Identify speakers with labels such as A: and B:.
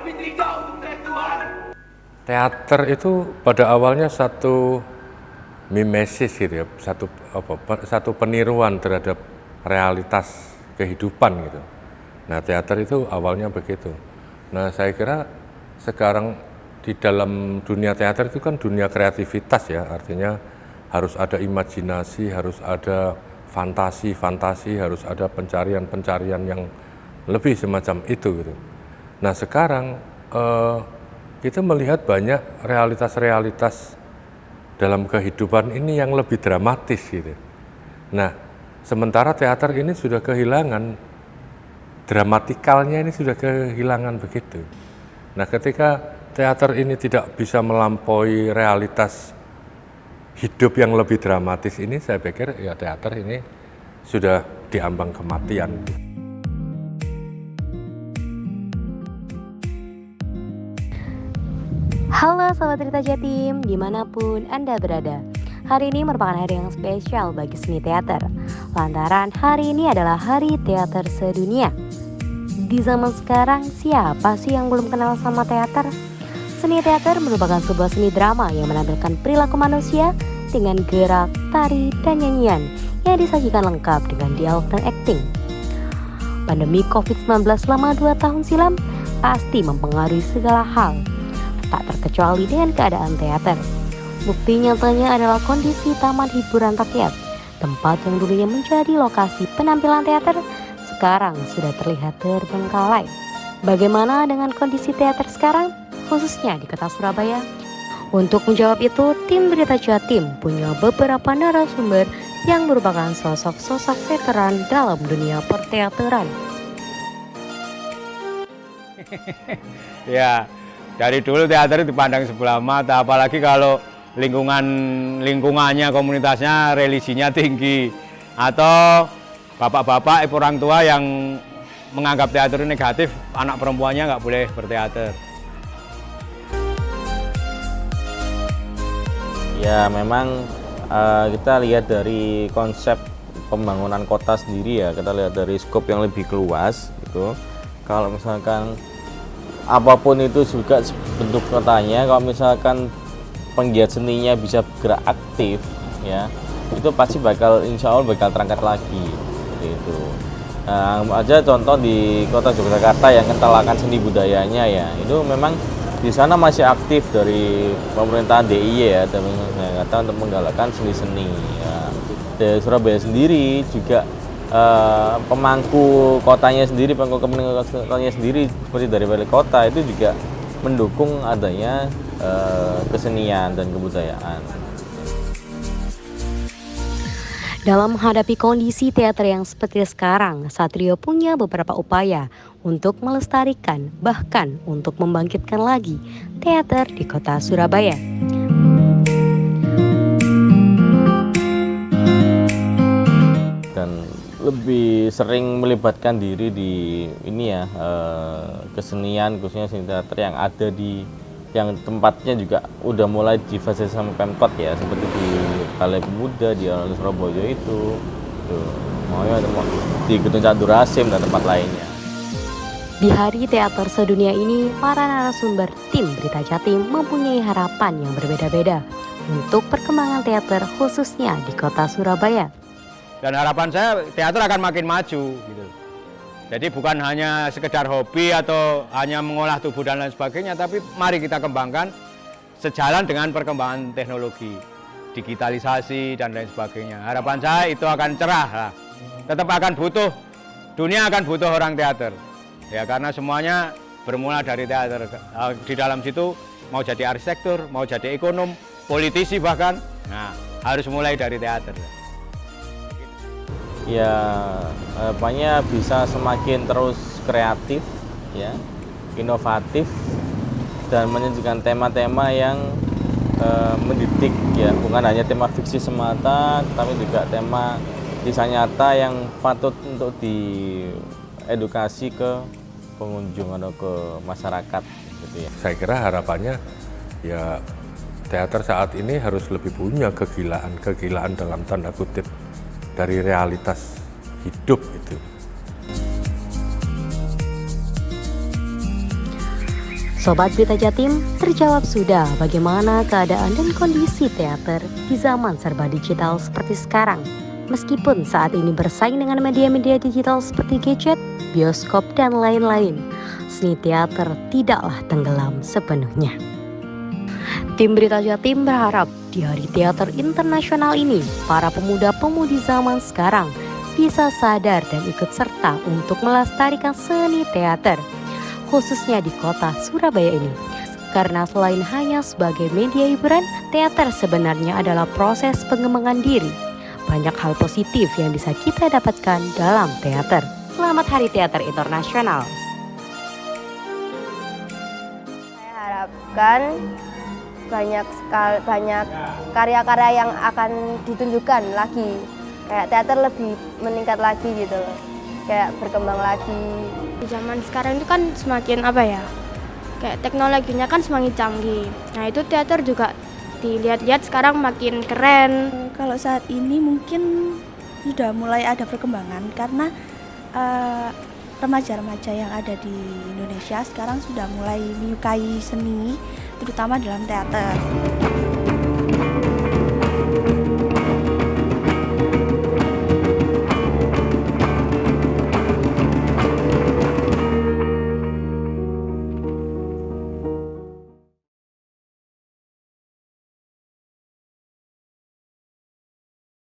A: tapi tidak untuk Tuhan.
B: Teater itu pada awalnya satu mimesis gitu ya, satu peniruan terhadap realitas kehidupan gitu. Nah, teater itu awalnya begitu. Nah, saya kira sekarang di dalam dunia teater itu kan dunia kreativitas ya, artinya harus ada imajinasi, harus ada fantasi, harus ada pencarian-pencarian yang lebih semacam itu gitu. Nah, sekarang kita melihat banyak realitas-realitas dalam kehidupan ini yang lebih dramatis gitu. Nah, sementara teater ini sudah kehilangan dramatikalnya, ini sudah kehilangan begitu. Nah, ketika teater ini tidak bisa melampaui realitas hidup yang lebih dramatis ini, saya pikir ya teater ini sudah diambang kematian.
C: Halo Sobat Cerita Jatim, dimanapun Anda berada. Hari ini merupakan hari yang spesial bagi seni teater, lantaran hari ini adalah Hari Teater Sedunia. Di zaman sekarang, siapa sih yang belum kenal sama teater? Seni teater merupakan sebuah seni drama yang menampilkan perilaku manusia dengan gerak, tari, dan nyanyian yang disajikan lengkap dengan dialog dan akting. Pandemi COVID-19 selama 2 tahun silam pasti mempengaruhi segala hal, tak terkecuali dengan keadaan teater. Bukti nyatanya adalah kondisi taman hiburan rakyat, tempat yang dulunya menjadi lokasi penampilan teater, sekarang sudah terlihat terbengkalai. Bagaimana dengan kondisi teater sekarang, khususnya di kota Surabaya? Untuk menjawab itu, tim Berita Jatim punya beberapa narasumber yang merupakan sosok-sosok veteran dalam dunia perteateran.
D: Ya, dari dulu teater dipandang sebelah mata, apalagi kalau lingkungannya, komunitasnya, relisinya tinggi, atau bapak-bapak, ibu orang tua yang menganggap teater negatif, anak perempuannya nggak boleh berteater.
E: Ya, memang kita lihat dari konsep pembangunan kota sendiri ya, kita lihat dari skop yang lebih luas gitu. Kalau misalkan apapun itu juga bentuk kotanya, kalau misalkan penggiat seninya bisa bergerak aktif ya, itu pasti insya Allah bakal terangkat lagi seperti itu. Aja contoh di kota Yogyakarta yang kental akan seni budayanya ya, itu memang di sana masih aktif dari pemerintahan DIY ya, kata untuk menggalakkan seni-seni ya. Dari Surabaya sendiri juga pemangku kotanya sendiri, pemangku kotanya sendiri seperti dari wali kota itu juga mendukung adanya kesenian dan kebudayaan.
C: Dalam menghadapi kondisi teater yang seperti sekarang, Satrio punya beberapa upaya untuk melestarikan, bahkan untuk membangkitkan lagi teater di kota Surabaya.
E: Dan lebih sering melibatkan diri di ini ya, kesenian, khususnya seni teater yang ada di yang tempatnya juga udah mulai difasilitasi sama Pemkot ya, seperti di Balai Pemuda di Alun-Alun Surabaya itu, di Gedung Catur Hasim dan tempat lainnya.
C: Di Hari Teater Sedunia ini, para narasumber tim Berita Jatim mempunyai harapan yang berbeda-beda untuk perkembangan teater khususnya di kota Surabaya.
D: Dan harapan saya teater akan makin maju gitu. Jadi bukan hanya sekedar hobi atau hanya mengolah tubuh dan lain sebagainya, tapi mari kita kembangkan sejalan dengan perkembangan teknologi, digitalisasi dan lain sebagainya. Harapan saya itu akan cerah lah. Tetap akan butuh, dunia akan butuh orang teater. Ya, karena semuanya bermula dari teater. Di dalam situ mau jadi arsitektur, mau jadi ekonom, politisi bahkan, nah harus mulai dari teater.
E: Ya, harapannya bisa semakin terus kreatif ya, inovatif, dan menyajikan tema-tema yang mendidik ya, bukan hanya tema fiksi semata, tapi juga tema kisah nyata yang patut untuk diedukasi ke pengunjung atau ke masyarakat gitu ya.
B: Saya kira harapannya ya teater saat ini harus lebih punya kegilaan dalam tanda kutip dari realitas hidup itu.
C: Sobat Berita Jatim, terjawab sudah bagaimana keadaan dan kondisi teater di zaman serba digital seperti sekarang. Meskipun saat ini bersaing dengan media-media digital seperti gadget, bioskop, dan lain-lain, seni teater tidaklah tenggelam sepenuhnya. Tim Berita Jatim berharap di Hari Teater Internasional ini, para pemuda-pemudi zaman sekarang bisa sadar dan ikut serta untuk melestarikan seni teater, khususnya di kota Surabaya ini. Karena selain hanya sebagai media hiburan, teater sebenarnya adalah proses pengembangan diri. Banyak hal positif yang bisa kita dapatkan dalam teater. Selamat Hari Teater Internasional.
A: Saya harapkan banyak karya-karya yang akan ditunjukkan lagi. Kayak teater lebih meningkat lagi gitu loh. Kayak berkembang lagi.
F: Di zaman sekarang itu kan semakin kayak teknologinya kan semakin canggih. Nah itu teater juga dilihat-lihat sekarang makin keren.
G: Kalau saat ini mungkin sudah mulai ada perkembangan karena remaja-remaja yang ada di Indonesia sekarang sudah mulai menyukai seni, terutama dalam teater.